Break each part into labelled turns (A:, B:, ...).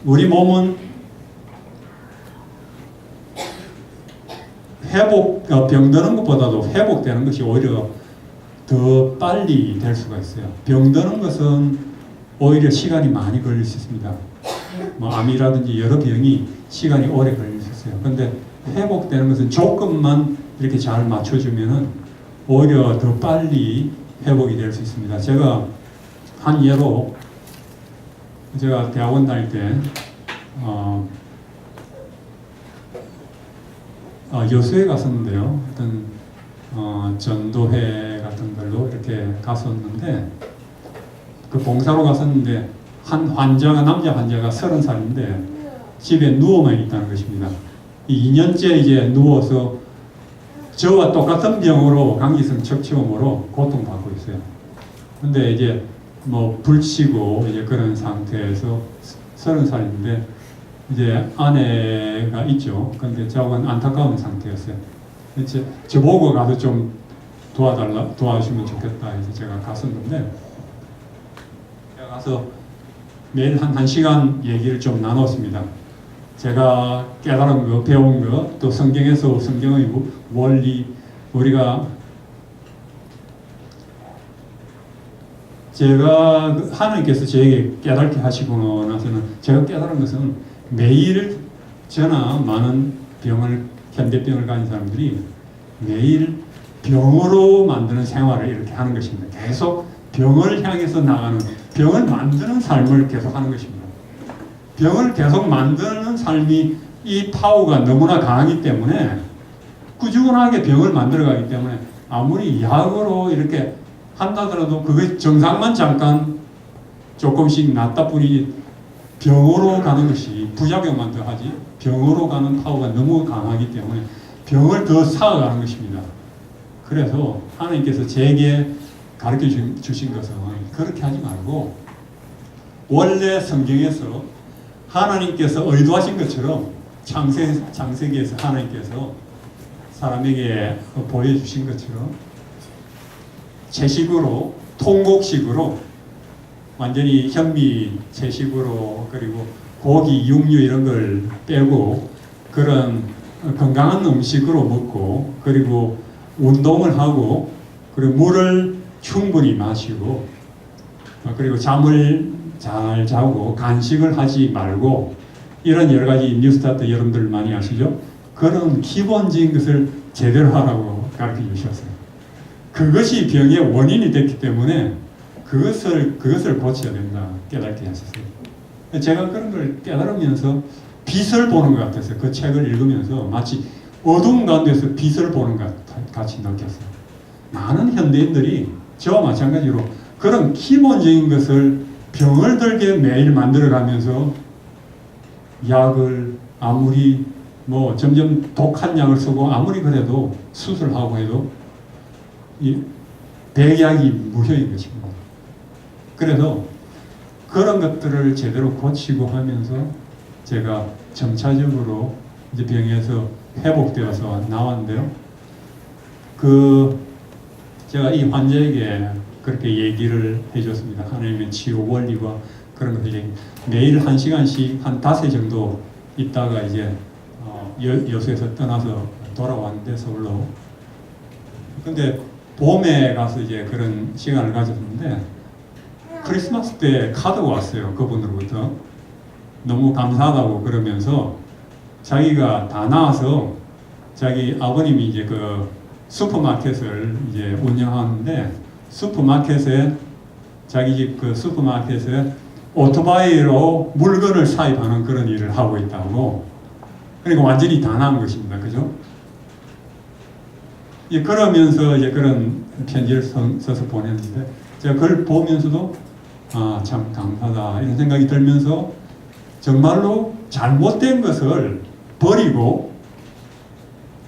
A: 우리 몸은 병드는 것보다도 회복되는 것이 오히려 더 빨리 될 수가 있어요. 병드는 것은 오히려 시간이 많이 걸릴 수 있습니다. 뭐 암이라든지 여러 병이 시간이 오래 걸릴 수 있어요. 근데 회복되는 것은 조금만 이렇게 잘 맞춰주면은 오히려 더 빨리 회복이 될 수 있습니다. 제가 한 예로, 제가 대학원 다닐 때 여수에 갔었는데요. 어떤 전도회 같은 걸로 이렇게 갔었는데, 그 봉사로 갔었는데 한 환자가, 남자 환자가 30살인데 집에 누워만 있다는 것입니다. 2년째 이제 누워서 저와 똑같은 병으로, 감기성 척추염으로 고통받고 있어요. 근데 이제 뭐 불치고 이제 그런 상태에서 30살인데 이제 아내가 있죠. 근데 저하고는 안타까운 상태였어요. 이제 저보고 가서 좀 도와주시면 좋겠다 해서 제가 갔었는데, 제가 가서 매일 한 1시간 얘기를 좀 나눴습니다. 제가 깨달은 거, 배운 거, 또 성경에서 성경의 원리, 제가 하나님께서 저에게 깨닫게 하시고 나서는 제가 깨달은 것은 매일 저나 많은 현대병을 가진 사람들이 매일 병으로 만드는 생활을 이렇게 하는 것입니다. 계속 병을 향해서 나가는, 병을 만드는 삶을 계속 하는 것입니다. 병을 계속 만드는 삶이, 이 파워가 너무나 강하기 때문에 꾸준하게 병을 만들어가기 때문에 아무리 약으로 이렇게 한다더라도 그게 정상만 잠깐 조금씩 낫다 뿐이 병으로 가는 것이 부작용만 더 하지, 병으로 가는 파워가 너무 강하기 때문에 병을 더 쌓아가는 것입니다. 그래서 하나님께서 제게 가르쳐 주신 것은 그렇게 하지 말고, 원래 성경에서 하나님께서 의도하신 것처럼 창세기에서 하나님께서 사람에게 보여주신 것처럼 채식으로, 통곡식으로, 완전히 현미 채식으로, 그리고 고기, 육류 이런 걸 빼고 그런 건강한 음식으로 먹고, 그리고 운동을 하고, 그리고 물을 충분히 마시고, 그리고 잠을 잘 자고 간식을 하지 말고, 이런 여러 가지 뉴스타트 여러분들 많이 아시죠? 그런 기본적인 것을 제대로 하라고 가르쳐 주셨어요. 그것이 병의 원인이 됐기 때문에 그것을 고쳐야 된다 깨닫게 하셨어요. 제가 그런 걸 깨달으면서 빛을 보는 것 같아서 그 책을 읽으면서 마치 어두운 가운데서 빛을 보는 것 같이 느꼈어요. 많은 현대인들이 저와 마찬가지로 그런 기본적인 것을 병을 들게 매일 만들어가면서 약을 아무리 뭐 점점 독한 약을 쓰고 아무리 그래도 수술하고 해도 이 백약이 무효인 것입니다. 그래서 그런 것들을 제대로 고치고 하면서 제가 점차적으로 이제 병에서 회복되어서 나왔는데요. 제가 이 환자에게 그렇게 얘기를 해줬습니다. 하나님의 치유 원리와 그런 것을 매일 1시간씩 한 5회 정도 있다가 이제 여수에서 떠나서 돌아왔는데, 서울로. 근데 봄에 가서 이제 그런 시간을 가졌는데 크리스마스 때 카드가 왔어요. 그분으로부터 너무 감사하다고 그러면서 자기가 다 나와서 자기 아버님이 이제 그 슈퍼마켓을 이제 운영하는데, 슈퍼마켓에 자기 집 그 슈퍼마켓에 오토바이로 물건을 사입하는 그런 일을 하고 있다고. 그러니까 완전히 다 나은 것입니다. 그죠? 그러면서 이제 그런 편지를 써서 보냈는데, 제가 그걸 보면서도 참 감사하다 이런 생각이 들면서 정말로 잘못된 것을 버리고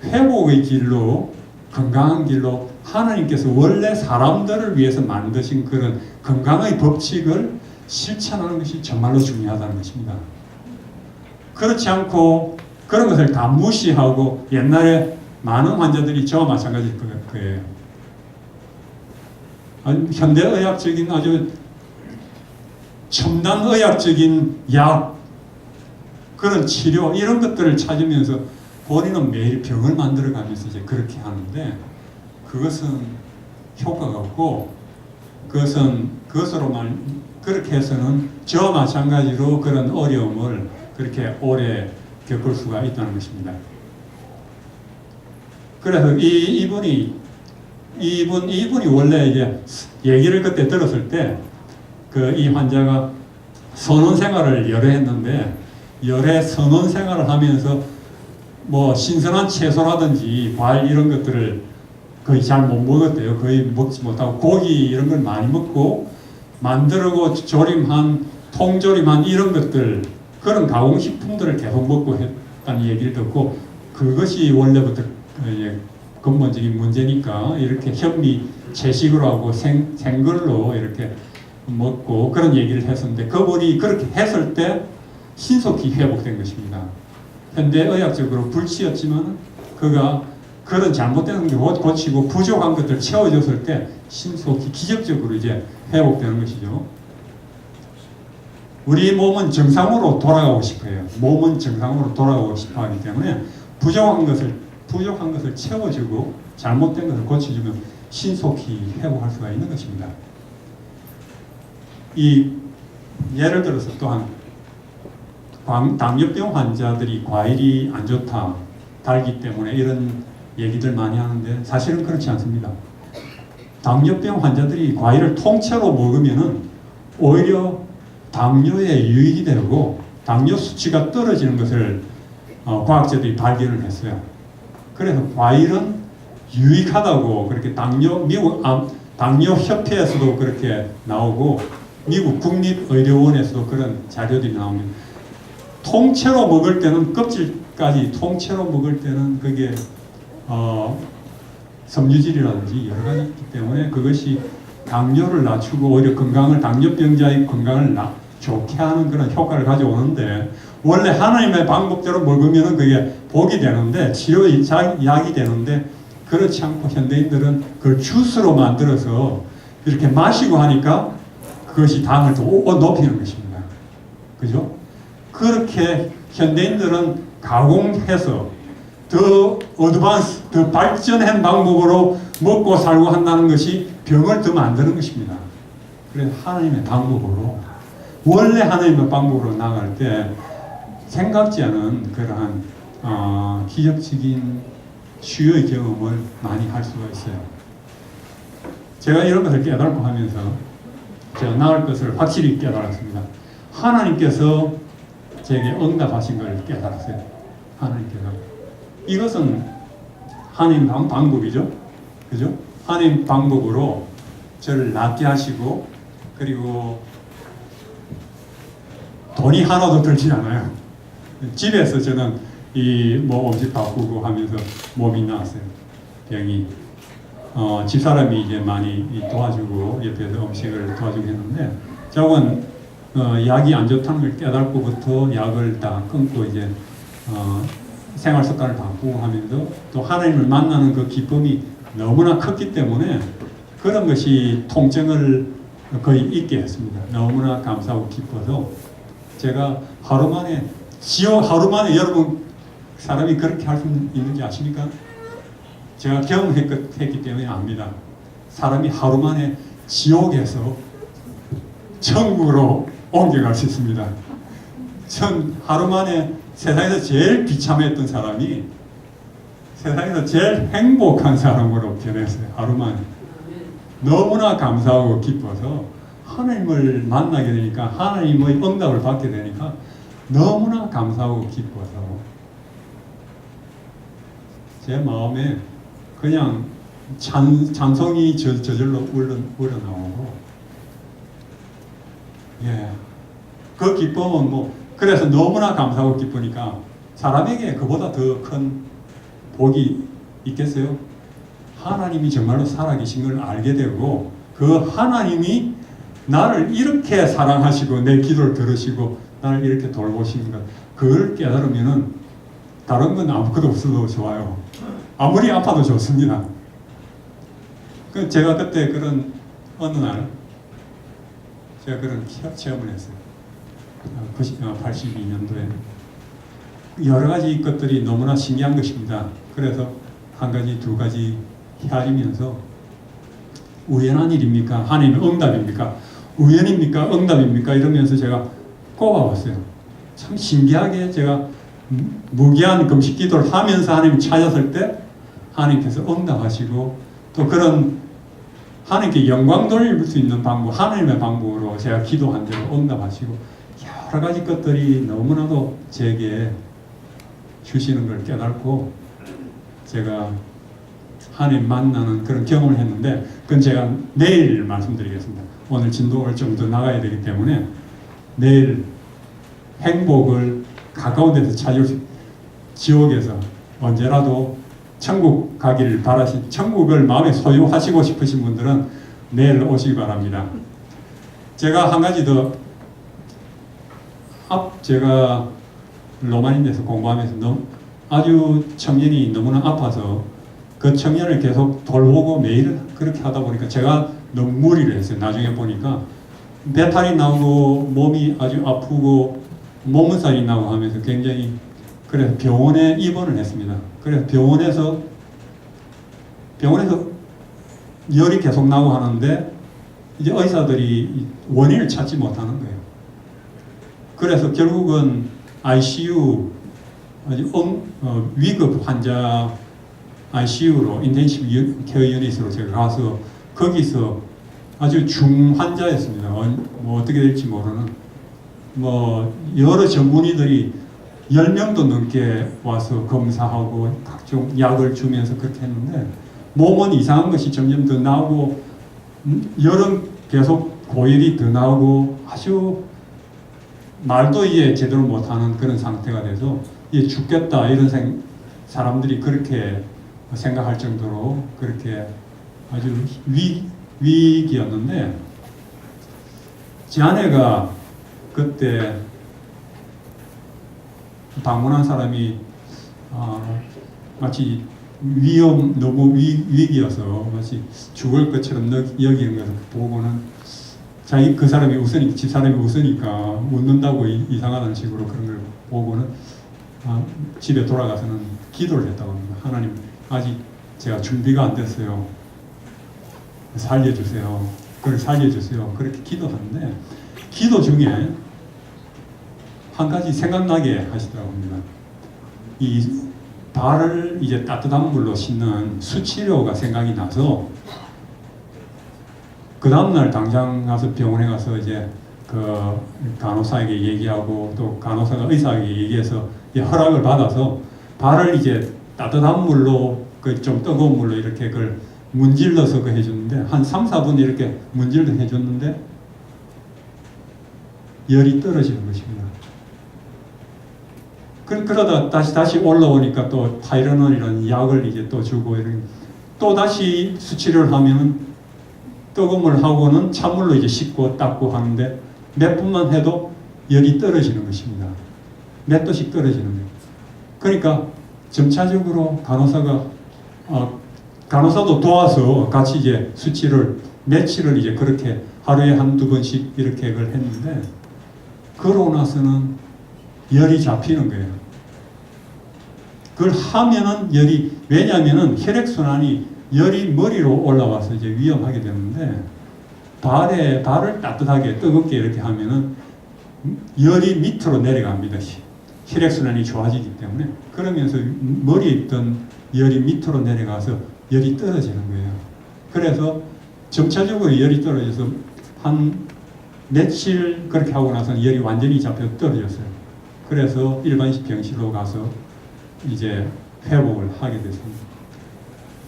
A: 회복의 길로, 건강한 길로 하나님께서 원래 사람들을 위해서 만드신 그런 건강의 법칙을 실천하는 것이 정말로 중요하다는 것입니다. 그렇지 않고 그런 것을 다 무시하고, 옛날에 많은 환자들이 저와 마찬가지일 거예요. 현대의학적인 아주 첨단 의학적인 약, 그런 치료 이런 것들을 찾으면서 본인은 매일 병을 만들어가면서 이제 그렇게 하는데 그것은 효과가 없고 그것으로만 그렇게 해서는 저와 마찬가지로 그런 어려움을 그렇게 오래 겪을 수가 있다는 것입니다. 그래서 이분이 원래 이제 얘기를 그때 들었을 때 이 환자가 선원 생활을 열애 했는데 열애 선원 생활을 하면서 뭐 신선한 채소라든지 과일 이런 것들을 거의 잘 못 먹었대요. 거의 먹지 못하고 고기 이런 걸 많이 먹고 만들고 조림한 통조림한 이런 것들 그런 가공식품들을 계속 먹고 했다는 얘기를 듣고 그것이 원래부터 이제 근본적인 문제니까 이렇게 현미 채식으로 하고 생걸로 이렇게 먹고 그런 얘기를 했었는데 그분이 그렇게 했을 때 신속히 회복된 것입니다. 현대의학적으로 불치였지만 그가 그런 잘못된 게 고치고 부족한 것들 채워줬을 때 신속히 기적적으로 이제 회복되는 것이죠. 우리 몸은 정상으로 돌아가고 싶어요. 몸은 정상으로 돌아가고 싶어 하기 때문에 부족한 것을 채워주고 잘못된 것을 고쳐주면 신속히 회복할 수가 있는 것입니다. 예를 들어서 또한 당뇨병 환자들이 과일이 안 좋다, 달기 때문에 이런 얘기들 많이 하는데 사실은 그렇지 않습니다. 당뇨병 환자들이 과일을 통째로 먹으면은 오히려 당뇨에 유익이 되고 당뇨 수치가 떨어지는 것을 과학자들이 발견을 했어요. 그래서 과일은 유익하다고 그렇게 미국 당뇨협회에서도 그렇게 나오고 미국 국립의료원에서도 그런 자료들이 나옵니다. 통째로 먹을 때는 껍질까지 통째로 먹을 때는 그게 섬유질이라든지 여러 가지 있기 때문에 그것이 당뇨를 낮추고 오히려 당뇨병자의 건강을 좋게 하는 그런 효과를 가져오는데 원래 하나님의 방법대로 먹으면 그게 복이 되는데 치료의 약이 되는데 그렇지 않고 현대인들은 그걸 주스로 만들어서 이렇게 마시고 하니까 그것이 당을 더 높이는 것입니다. 그죠? 그렇게 현대인들은 가공해서 더 어드밴스, 더 발전한 방법으로 먹고 살고 한다는 것이 병을 더 만드는 것입니다. 그래서 하나님의 방법으로 원래 하나님의 방법으로 나갈 때 생각지 않은 그러한 기적적인 치유의 경험을 많이 할 수가 있어요. 제가 이런 것을 깨닫고 하면서 제가 나을 것을 확실히 깨달았습니다. 하나님께서 제게 응답하신 걸 깨달았어요. 하나님께서. 이것은 하나님 방법이죠. 그죠? 하나님 방법으로 저를 낫게 하시고 그리고 돈이 하나도 들지 않아요. 집에서 저는 음식 바꾸고 하면서 몸이 나았어요. 병이. 집사람이 이제 많이 도와주고 옆에서 음식을 도와주고 했는데 저건 약이 안 좋다는 걸 깨닫고부터 약을 다 끊고 이제 생활 습관을 바꾸고 하면서 또 하나님을 만나는 그 기쁨이 너무나 컸기 때문에 그런 것이 통증을 거의 잊게 했습니다. 너무나 감사하고 기뻐서 제가 하루 만에 여러분 사람이 그렇게 할 수 있는지 아십니까? 제가 경험했기 때문에 압니다. 사람이 하루 만에 지옥에서 천국으로 옮겨갈 수 있습니다. 전 하루 만에 세상에서 제일 비참했던 사람이 세상에서 제일 행복한 사람으로 변했어요. 하루 만에. 너무나 감사하고 기뻐서 하나님을 만나게 되니까 하나님의 응답을 받게 되니까 너무나 감사하고 기뻐서 제 마음에 그냥 찬송이 저절로 우러나오고 예, 그 기쁨은 그래서 너무나 감사하고 기쁘니까 사람에게 그보다 더 큰 복이 있겠어요? 하나님이 정말로 살아계신 걸 알게 되고 그 하나님이 나를 이렇게 사랑하시고 내 기도를 들으시고 나를 이렇게 돌보시는 것 그걸 깨달으면은 다른 건 아무것도 없어도 좋아요. 아무리 아파도 좋습니다. 제가 그때 그런 어느 날 제가 그런 체험을 했어요. 82년도에. 여러 가지 것들이 너무나 신기한 것입니다. 그래서 한 가지, 두 가지 헤아리면서 우연한 일입니까? 하나님의 응답입니까? 우연입니까? 응답입니까? 이러면서 제가 꼽아봤어요. 참 신기하게 제가 무기한 금식 기도를 하면서 하나님 찾았을 때 하나님께서 응답하시고 또 그런 하나님께 영광 돌릴 수 있는 방법, 하나님의 방법으로 제가 기도한 대로 응답하시고 여러 가지 것들이 너무나도 제게 주시는 걸 깨닫고 제가 하나님 만나는 그런 경험을 했는데 그건 제가 내일 말씀드리겠습니다. 오늘 진도를 좀 더 나가야 되기 때문에 내일 행복을 가까운 데서 찾을 수, 지옥에서 언제라도 천국 가기를 바라신, 천국을 마음에 소유하시고 싶으신 분들은 내일 오시기 바랍니다. 제가 한 가지 더, 제가 로마인에서 공부하면서 아주 청년이 너무나 아파서 그 청년을 계속 돌보고 매일 그렇게 하다 보니까 제가 너무 무리를 했어요. 나중에 보니까 배탈이 나고 몸이 아주 아프고 몸살이 나고 하면서 굉장히, 그래서 병원에 입원을 했습니다. 그래서 병원에서 열이 계속 나고 하는데 이제 의사들이 원인을 찾지 못하는 거예요. 그래서 결국은 ICU, 아주 위급 환자 ICU로, 인텐시브 케어 유닛으로 제가 가서 거기서 아주 중환자였습니다. 뭐 어떻게 될지 모르는, 뭐 여러 전문의들이 10명도 넘게 와서 검사하고 각종 약을 주면서 그렇게 했는데 몸은 이상한 것이 점점 더 나오고 열은 계속 고열이 더 나오고 아주 말도 이해 제대로 못하는 그런 상태가 돼서 이제 죽겠다 이런 사람들이 그렇게 생각할 정도로 그렇게 아주 위기였는데 제 아내가 그때 방문한 사람이 마치 너무 위기여서 마치 죽을 것처럼 여기는 것을 보고는 그 사람이 웃으니까, 집사람이 웃으니까 웃는다고 이상하다는 식으로 그런 걸 보고는 집에 돌아가서는 기도를 했다고 합니다. 하나님, 아직 제가 준비가 안 됐어요. 살려주세요. 그걸 살려주세요. 그렇게 기도하는데 기도 중에 한 가지 생각나게 하시더라고 합니다. 이 발을 이제 따뜻한 물로 씻는 수치료가 생각이 나서 그 다음날 당장 가서 병원에 가서 이제 그 간호사에게 얘기하고 또 간호사가 의사에게 얘기해서 허락을 받아서 발을 이제 따뜻한 물로 그 좀 뜨거운 물로 이렇게 그걸 문질러서 그 해줬는데 한 3, 4분 이렇게 문질러 해줬는데 열이 떨어지는 것입니다. 그러다 다시 올라오니까 또 타이레놀 이런 약을 이제 또 주고 이런 또 다시 수치료를 하면은 뜨거운 물 하고는 찬물로 이제 씻고 닦고 하는데 몇 분만 해도 열이 떨어지는 것입니다. 몇 도씩 떨어지는 거예요. 그러니까 점차적으로 간호사도 도와서 같이 이제 수치를 며칠을 이제 그렇게 하루에 한두 번씩 이렇게 그걸 했는데 그러고 나서는 열이 잡히는 거예요. 그걸 하면은 왜냐하면은 혈액순환이 열이 머리로 올라와서 이제 위험하게 되는데 발을 따뜻하게 뜨겁게 이렇게 하면은 열이 밑으로 내려갑니다. 혈액순환이 좋아지기 때문에. 그러면서 머리에 있던 열이 밑으로 내려가서 열이 떨어지는 거예요. 그래서 점차적으로 열이 떨어져서 한 며칠 그렇게 하고 나서는 열이 완전히 잡혀 떨어졌어요. 그래서 일반식 병실로 가서 이제 회복을 하게 됐습니다.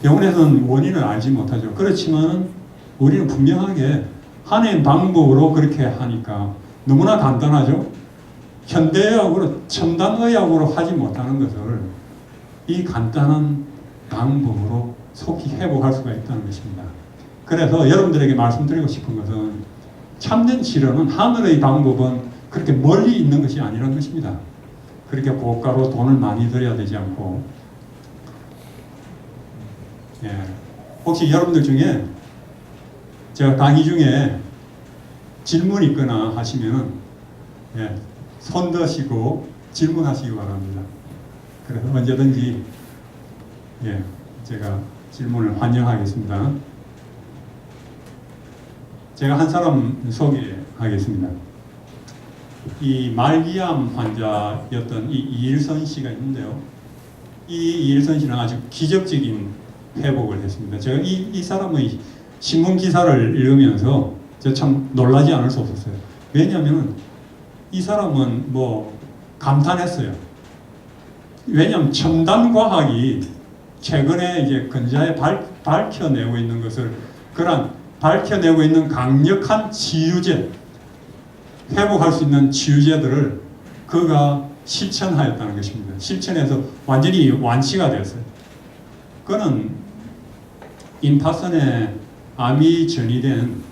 A: 병원에서는 원인을 알지 못하죠. 그렇지만 우리는 분명하게 하나의 방법으로 그렇게 하니까 너무나 간단하죠. 현대의학으로, 첨단의학으로 하지 못하는 것을 이 간단한 방법으로 속히 회복할 수가 있다는 것입니다. 그래서 여러분들에게 말씀드리고 싶은 것은 참된 치료는 하늘의 방법은 그렇게 멀리 있는 것이 아니라는 것입니다. 그렇게 고가로 돈을 많이 들여야 되지 않고, 혹시 여러분들 중에 제가 강의 중에 질문 있거나 하시면은 예, 손 드시고 질문하시기 바랍니다. 그래서 언제든지 예, 제가 질문을 환영하겠습니다. 제가 한 사람 소개하겠습니다. 이 말기암 환자였던 이 이일선 씨가 있는데요. 이 이일선 씨는 아주 기적적인 회복을 했습니다. 제가 이 사람의 신문 기사를 읽으면서 제가 참 놀라지 않을 수 없었어요. 왜냐하면 이 사람은 뭐 감탄했어요. 왜냐하면 첨단 과학이 최근에 이제 근자에 밝혀내고 있는 것을 그런 밝혀내고 있는 강력한 치유제, 회복할 수 있는 치유제들을 그가 실천하였다는 것입니다. 실천해서 완전히 완치가 되었어요. 그는 임파선에 암이 전이된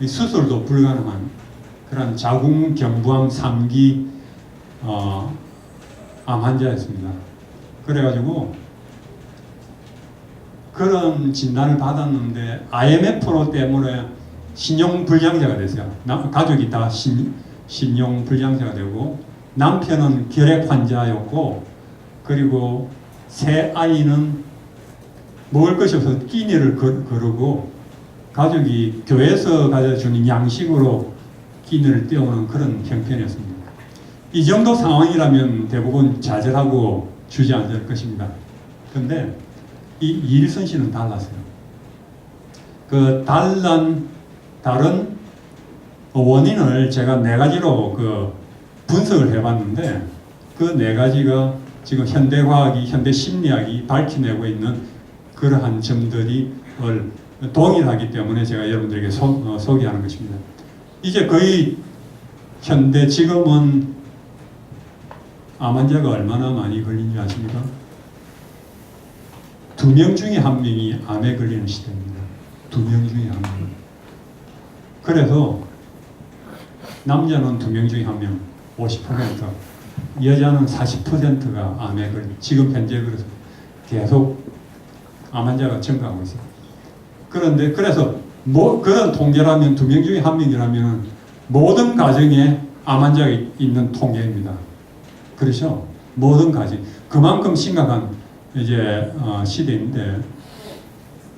A: 수술도 불가능한 그런 자궁경부암 3기 암 환자였습니다. 그래가지고 그런 진단을 받았는데 IMF 때문에 신용불량자가 됐어요. 가족이 다 신용불량자가 되고 남편은 결핵 환자였고 그리고 새 아이는 먹을 것이 없어서 끼니를 거르고 가족이 교회에서 가져주는 양식으로 끼니를 때우는 그런 형편이었습니다. 이 정도 상황이라면 대부분 좌절하고 주저앉을 것입니다. 그런데 이 이일선 씨는 달랐어요. 그 다른 원인을 제가 4가지로 그 분석을 해봤는데 그 4가지가 지금 현대과학이, 현대심리학이 밝혀내고 있는 그러한 점들이 동일하기 때문에 제가 여러분들에게 소개하는 것입니다. 이제 거의 지금은 암 환자가 얼마나 많이 걸리는지 아십니까? 2명 중에 1명이 암에 걸리는 시대입니다. 2명 중에 1명. 그래서 남자는 2명 중에 1명, 50%, 여자는 40%가 암에 지금 현재 그래서 계속 암 환자가 증가하고 있어요. 그런데 그래서 그런 통계라면 2명 중에 1명이라면 모든 가정에 암 환자가 있는 통계입니다. 그렇죠? 모든 가정. 그만큼 심각한 이제 시대인데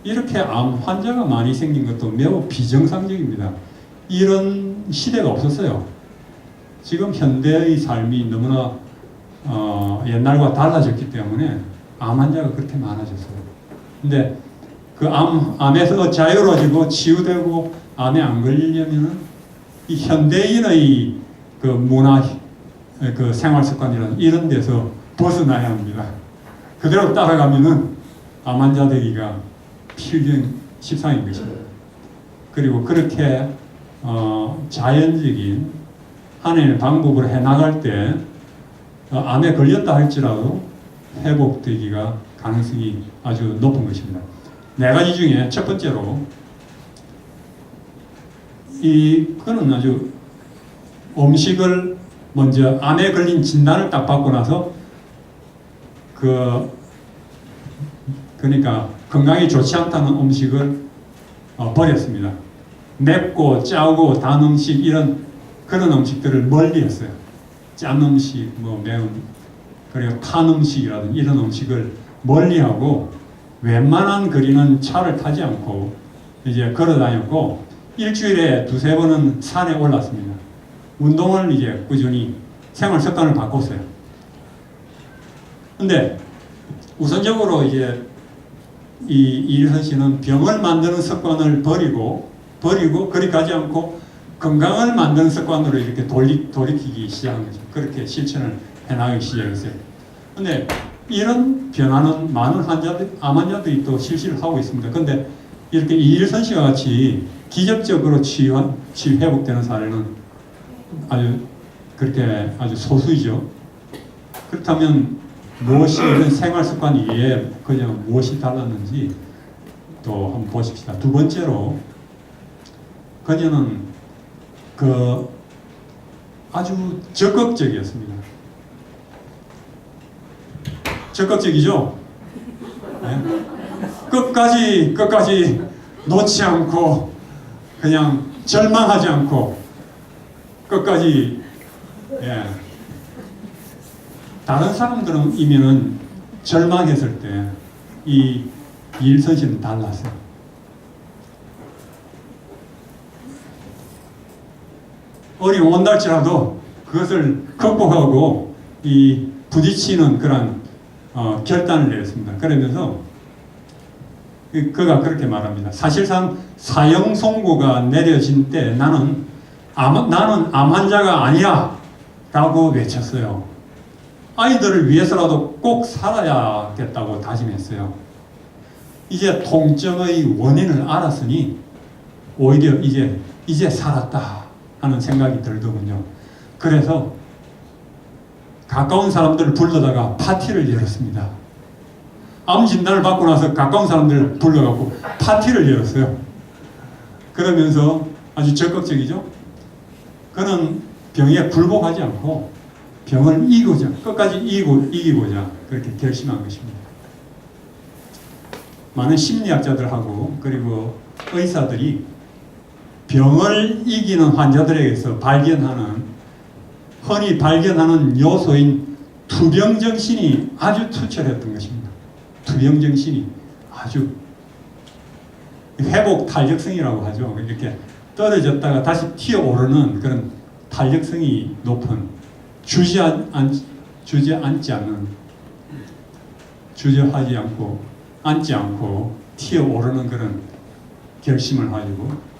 A: 이렇게 암 환자가 많이 생긴 것도 매우 비정상적입니다. 이런 시대가 없었어요. 지금 현대의 삶이 너무나 옛날과 달라졌기 때문에 암 환자가 그렇게 많아졌어요. 근데 그 암에서 자유로워지고 치유되고 암에 안 걸리려면 이 현대인의 그 문화, 그 생활 습관이라는 이런 데서 벗어나야 합니다. 그대로 따라가면은 암 환자 되기가 필경십상인 것입니다. 그리고 그렇게 자연적인 하나님의 방법으로 해나갈 때 암에 걸렸다 할지라도 회복되기가 가능성이 아주 높은 것입니다. 4가지 중에 첫 번째로 그는 아주 음식을 먼저 암에 걸린 진단을 딱 받고 나서 그러니까 건강에 좋지 않다는 음식을 버렸습니다. 맵고 짜고 단 음식 그런 음식들을 멀리했어요. 짠 음식, 매운 그리고 탄 음식이라든지 이런 음식을 멀리하고 웬만한 거리는 차를 타지 않고 이제 걸어다녔고 일주일에 2-3번은 산에 올랐습니다. 운동을 이제 꾸준히 생활 습관을 바꿨어요. 근데 우선적으로 이제 이일선 씨는 병을 만드는 습관을 버리고 그리 가지 않고 건강을 만드는 습관으로 이렇게 돌이키기 시작한 거죠. 그렇게 실천을 해나가기 시작했어요. 근데 이런 변화는 많은 암 환자들이 또 실시를 하고 있습니다. 근데 이렇게 이일선 씨와 같이 기적적으로 회복되는 사례는 아주 소수이죠. 그렇다면 이런 생활 습관 이외에 그냥 무엇이 달랐는지 또 한번 보십시다. 2번째로 그녀는 아주 적극적이었습니다. 적극적이죠? 네? 끝까지 놓지 않고 그냥 절망하지 않고 끝까지. 예. 다른 사람들은 이면은 절망했을 때 이 이일선 씨는 달랐어요. 어려움 온달지라도 그것을 극복하고 이 부딪히는 그런 결단을 내렸습니다. 그러면서 그가 그렇게 말합니다. 사실상 사형 선고가 내려진 때 나는 암 환자가 아니야 라고 외쳤어요. 아이들을 위해서라도 꼭 살아야겠다고 다짐했어요. 이제 통증의 원인을 알았으니 오히려 이제 살았다 하는 생각이 들더군요. 그래서 가까운 사람들을 불러다가 파티를 열었습니다. 암 진단을 받고 나서 가까운 사람들을 불러갖고 파티를 열었어요. 그러면서 아주 적극적이죠. 그는 병에 굴복하지 않고 병을 이기고자, 끝까지 이기고자 그렇게 결심한 것입니다. 많은 심리학자들하고 그리고 의사들이 병을 이기는 환자들에게서 흔히 발견하는 요소인 투병정신이 아주 투철했던 것입니다. 투병정신이 아주 회복 탄력성이라고 하죠. 이렇게 떨어졌다가 다시 튀어오르는 그런 탄력성이 높은 주저하지 않고 앉지 않고 튀어오르는 그런 결심을 가지고,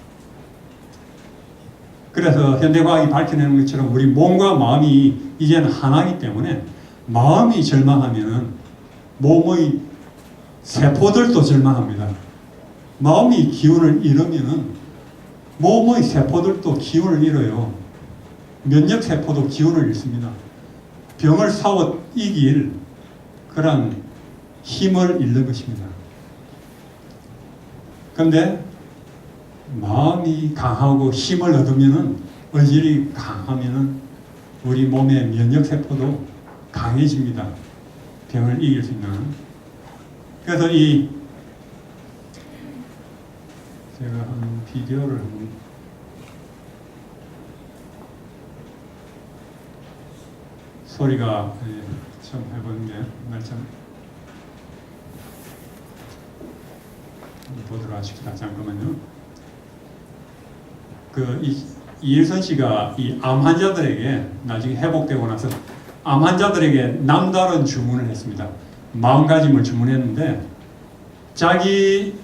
A: 그래서 현대과학이 밝혀내는 것처럼 우리 몸과 마음이 이제는 하나이기 때문에 마음이 절망하면 몸의 세포들도 절망합니다. 마음이 기운을 잃으면 몸의 세포들도 기운을 잃어요. 면역세포도 기운을 잃습니다. 병을 싸워 이길 그런 힘을 잃는 것입니다. 그런데 마음이 강하고 힘을 얻으면은, 의지력이 강하면은 우리 몸의 면역세포도 강해집니다. 병을 이길 수 있는. 그래서 제가 한 비디오를 한번 소리가 좀 해보는 게 참 보도록 하십시다. 잠깐만요. 이일선 씨가 이 암 환자들에게 나중에 회복되고 나서 암 환자들에게 남다른 주문을 했습니다. 마음가짐을 주문했는데, 자기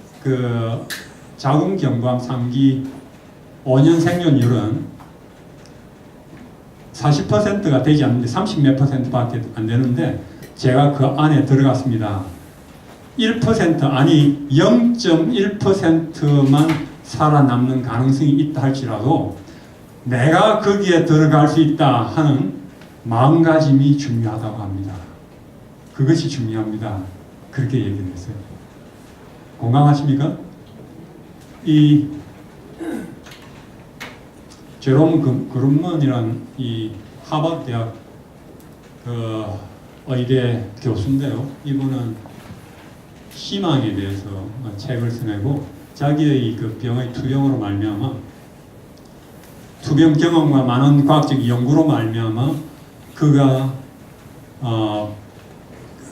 A: 자궁경부암 3기 5년 생존율은 40%가 되지 않는데 30몇 %밖에 안 되는데, 제가 그 안에 들어갔습니다. 1% 아니 0.1%만 살아남는 가능성이 있다 할지라도 내가 거기에 들어갈 수 있다 하는 마음가짐이 중요하다고 합니다. 그것이 중요합니다. 그렇게 얘기를 했어요. 공감하십니까? 이 제롬 그룹먼이란 이 하버드 대학 의대 교수인데요. 이분은 희망에 대해서 책을 써내고, 자기의 그 병의 투병으로 말미암아, 투병 경험과 많은 과학적 연구로 말미암아 그가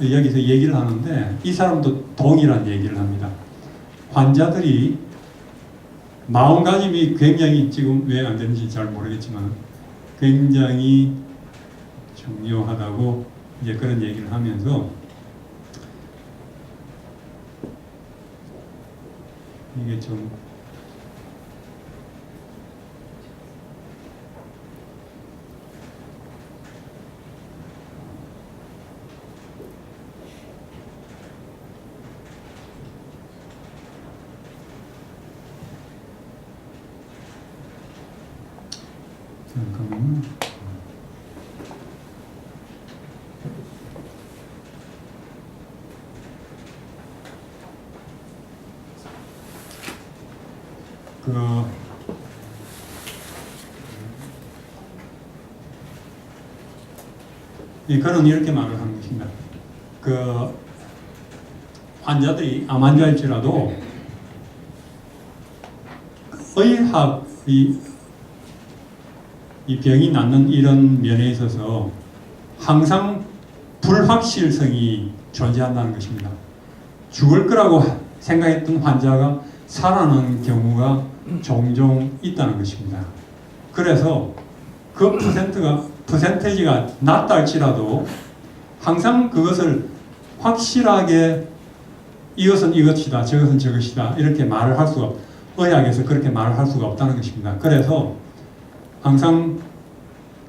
A: 여기서 얘기를 하는데, 이 사람도 동일한 얘기를 합니다. 환자들이 마음가짐이 굉장히, 지금 왜 안 되는지 잘 모르겠지만 굉장히 중요하다고 이제 그런 얘기를 하면서, 이게 좀 잠깐만요. 그는 이렇게 말을 하는 것입니다. 환자들이 암 환자일지라도 의학이 이 병이 낫는 이런 면에 있어서 항상 불확실성이 존재한다는 것입니다. 죽을 거라고 생각했던 환자가 살아나는 경우가 종종 있다는 것입니다. 그래서 그 퍼센테이지가 낮다 할지라도 항상 그것을 확실하게 이것은 이것이다, 저것은 저것이다 이렇게 말을 할 수가 의학에서 그렇게 말을 할 수가 없다는 것입니다. 그래서 항상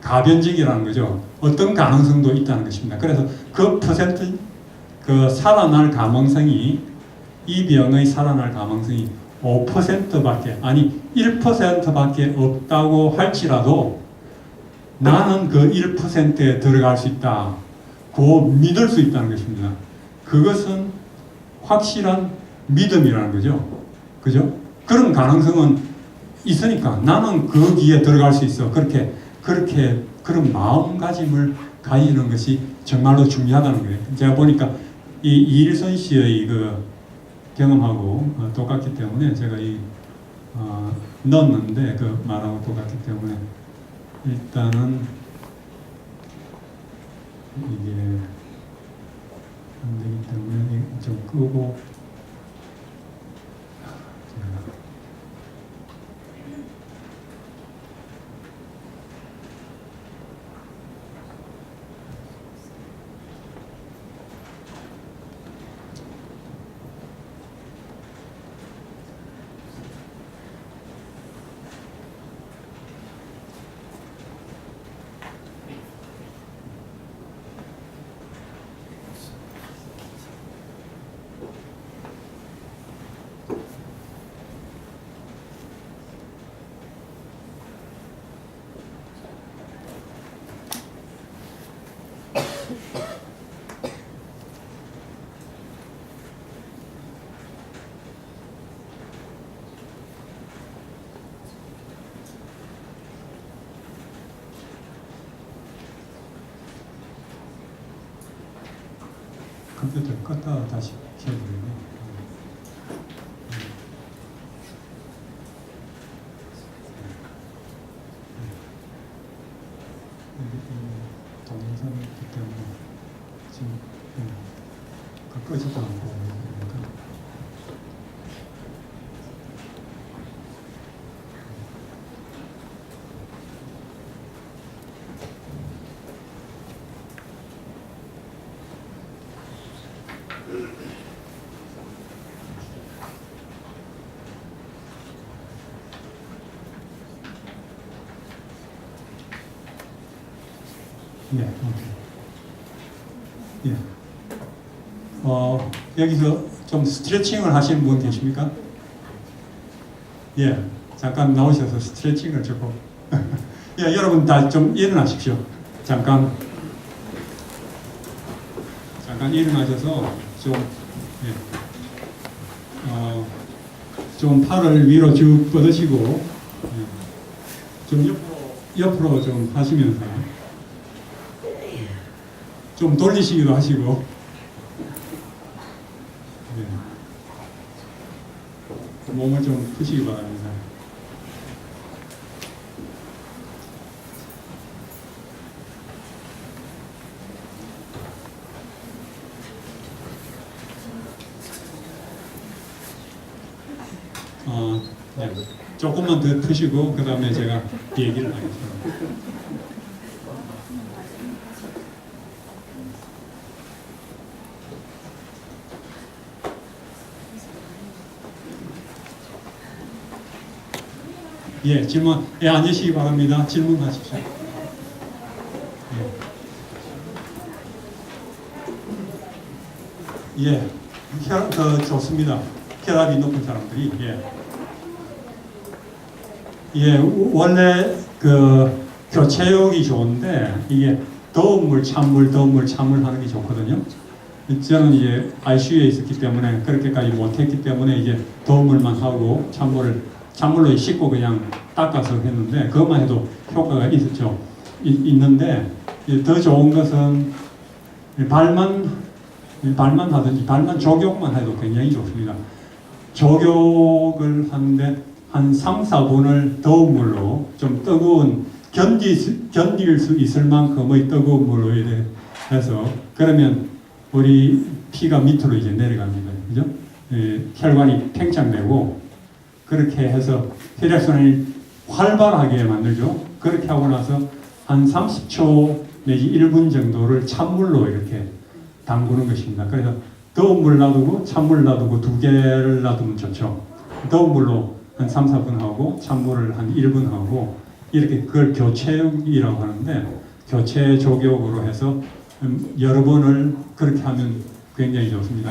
A: 가변적이라는 거죠. 어떤 가능성도 있다는 것입니다. 그래서 그 퍼센트 그 살아날 가능성이 이 병의 살아날 가능성이 5%밖에 아니 1%밖에 없다고 할지라도 나는 그 1%에 들어갈 수 있다. 고 믿을 수 있다는 것입니다. 그것은 확실한 믿음이라는 거죠. 그죠? 그런 가능성은 있으니까 나는 거기에 들어갈 수 있어. 그렇게 그런 마음가짐을 가지는 것이 정말로 중요하다는 거예요. 제가 보니까 이 이일선 씨의 그 경험하고 똑같기 때문에 제가 넣었는데 그 말하고 똑같기 때문에 일단은 이게 안 되기 때문에 좀 끄고 컴퓨터 껐다가 다시 켜드리네. 동영상이 있기 때문에 지금 끄지도 않고 그러니까. 예, 예. 여기서 좀 스트레칭을 하시는 분 계십니까? 예, 잠깐 나오셔서 스트레칭을 조금. 예, 여러분 다 좀 일어나십시오. 잠깐 일어나셔서 좀, 예. 좀 팔을 위로 쭉 뻗으시고, 예. 좀 옆으로 좀 하시면서. 좀 돌리시기도 하시고, 네. 몸을 좀 푸시기 바랍니다. 네. 조금만 더 푸시고 그 다음에 제가 얘기를 하겠습니다. 예, 질문, 예, 앉으시기 바랍니다. 질문하십시오. 예, 좋습니다. 혈압이 높은 사람들이, 예, 원래 그 교체욕이 좋은데 이게 더운 물, 찬물 하는 게 좋거든요. 저는 이제 ICU에 있었기 때문에 그렇게까지 못했기 때문에 이제 더운 물만 하고 찬물로 씻고 그냥 닦아서 했는데 그것만 해도 효과가 있었죠. 있는데 더 좋은 것은 발만 하든지 발만 족욕만 해도 굉장히 좋습니다. 족욕을 하는데 한 3, 4분을 더운 물로 좀 뜨거운 견딜 수 있을 만큼의 뜨거운 물로 이래 해서 그러면 우리 피가 밑으로 이제 내려갑니다. 그죠? 예, 혈관이 팽창되고 그렇게 해서 혈액순환이 활발하게 만들죠. 그렇게 하고 나서 한 30초 내지 1분 정도를 찬물로 이렇게 담그는 것입니다. 그래서 더운 물 놔두고 찬물 놔두고 두 개를 놔두면 좋죠. 더운 물로 한 3, 4분 하고 찬물을 한 1분 하고 이렇게 그걸 교체육이라고 하는데 교체 족욕으로 해서 여러 번을 그렇게 하면 굉장히 좋습니다.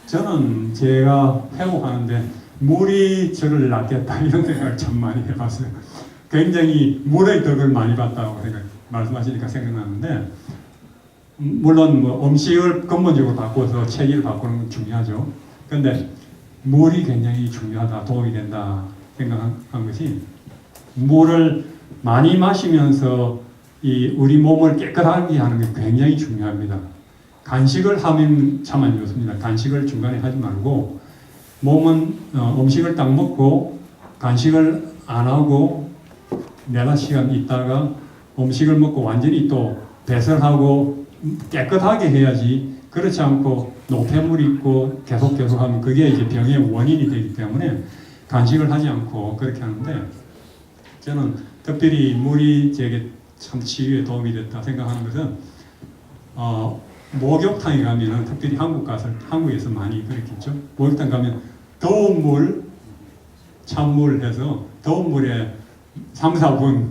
A: 저는 제가 회복하는데 물이 저를 낫겠다 이런 생각을 참 많이 해봤어요. 굉장히 물의 덕을 많이 봤다고 말씀하시니까 생각나는데 물론 뭐 음식을 근본적으로 바꿔서 체질을 바꾸는 건 중요하죠. 그런데 물이 굉장히 중요하다, 도움이 된다 생각한 것이 물을 많이 마시면서 우리 몸을 깨끗하게 하는 게 굉장히 중요합니다. 간식을 하면 참 안 좋습니다. 간식을 중간에 하지 말고 몸은 음식을 딱 먹고 간식을 안 하고 4-5시간 있다가 음식을 먹고 완전히 또 배설하고 깨끗하게 해야지 그렇지 않고 노폐물이 있고 계속 하면 그게 이제 병의 원인이 되기 때문에 간식을 하지 않고 그렇게 하는데 저는 특별히 물이 제게 참 치유에 도움이 됐다 생각하는 것은 목욕탕에 가면은 특별히 한국에서 많이 그렇겠죠. 목욕탕 가면 더운 물, 찬물 해서 더운 물에 3, 4분,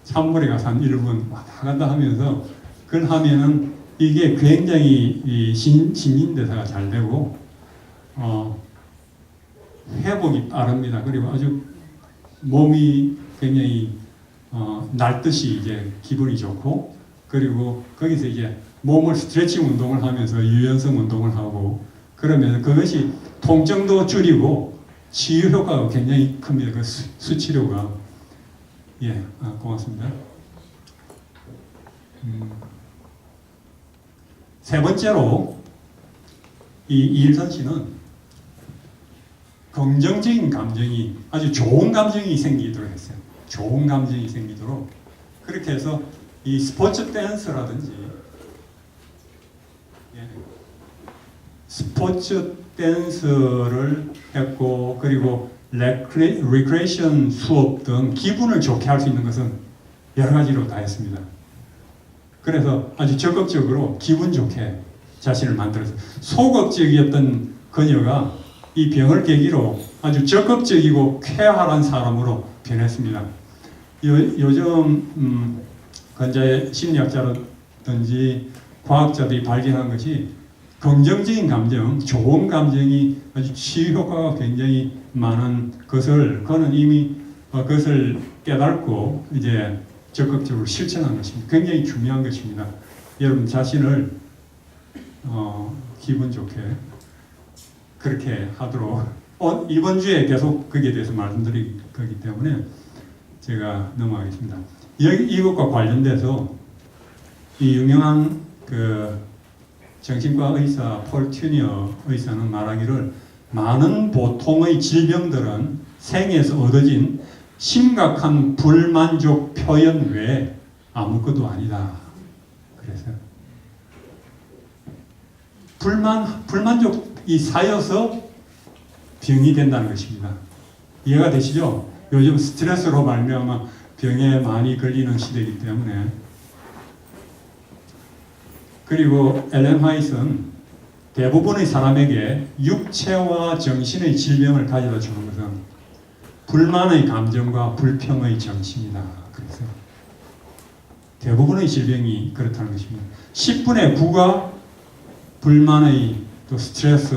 A: 찬물에 가서 한 1분 왔다 갔다 하면서 그걸 하면은 이게 굉장히 신진대사가 잘 되고 회복이 빠릅니다. 그리고 아주 몸이 굉장히 날듯이 이제 기분이 좋고 그리고 거기서 이제 몸을 스트레칭 운동을 하면서 유연성 운동을 하고 그러면 그것이 통증도 줄이고 치유 효과가 굉장히 큽니다. 그 수치료가. 예, 고맙습니다. 세 번째로 이 이일선 씨는 긍정적인 감정이 아주 좋은 감정이 생기도록 했어요. 좋은 감정이 생기도록 그렇게 해서 이 스포츠 댄스라든지 스포츠 댄스를 했고 그리고 리크레이션 수업 등 기분을 좋게 할 수 있는 것은 여러 가지로 다 했습니다. 그래서 아주 적극적으로 기분 좋게 자신을 만들어서 소극적이었던 그녀가 이 병을 계기로 아주 적극적이고 쾌활한 사람으로 변했습니다. 요즘 근자의 심리학자라든지 과학자들이 발견한 것이 긍정적인 감정, 좋은 감정이 아주 치유 효과가 굉장히 많은 것을 그는 이미 그것을 깨닫고 이제 적극적으로 실천한 것입니다. 굉장히 중요한 것입니다. 여러분 자신을 기분 좋게 그렇게 하도록 이번 주에 계속 거기에 대해서 말씀드릴 거기 때문에 제가 넘어가겠습니다. 이것과 관련돼서 이 유명한 그 정신과 의사 폴 튜니어 의사는 말하기를 많은 보통의 질병들은 생에서 얻어진 심각한 불만족 표현 외에 아무것도 아니다. 그래서 불만족이 쌓여서 병이 된다는 것입니다. 이해가 되시죠? 요즘 스트레스로 말미암아 병에 많이 걸리는 시대이기 때문에 그리고 엘렌 화이트는 대부분의 사람에게 육체와 정신의 질병을 가져다 주는 것은 불만의 감정과 불평의 정신이다. 그래서 대부분의 질병이 그렇다는 것입니다. 10분의 9가 불만의 또 스트레스,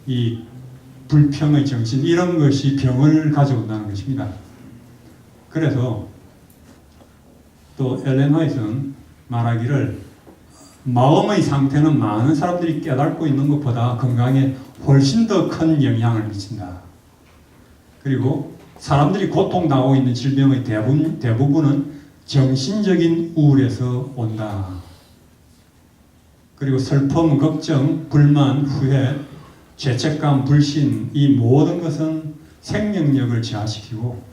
A: 이 불평의 정신 이런 것이 병을 가져온다는 것입니다. 그래서 또 엘렌 화이트는 말하기를 마음의 상태는 많은 사람들이 깨닫고 있는 것보다 건강에 훨씬 더 큰 영향을 미친다. 그리고 사람들이 고통당하고 있는 질병의 대부분은 정신적인 우울에서 온다. 그리고 슬픔, 걱정, 불만, 후회, 죄책감, 불신 이 모든 것은 생명력을 저하시키고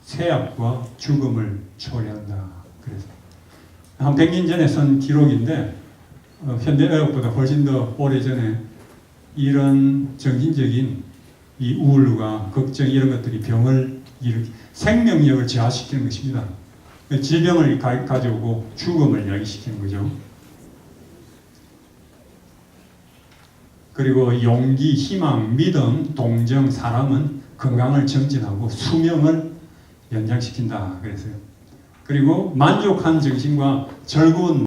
A: 쇠약과 죽음을 초래한다. 그래서 한 100년 전에 쓴 기록인데 현대의학보다 훨씬 더 오래전에 이런 정신적인 이 우울과 걱정 이런 것들이 병을 생명력을 저하시키는 것입니다. 질병을 가져오고 죽음을 야기시키는 거죠. 그리고 용기, 희망, 믿음, 동정, 사랑은 건강을 정진하고 수명을 연장시킨다. 그래서요. 그리고 만족한 정신과 즐거운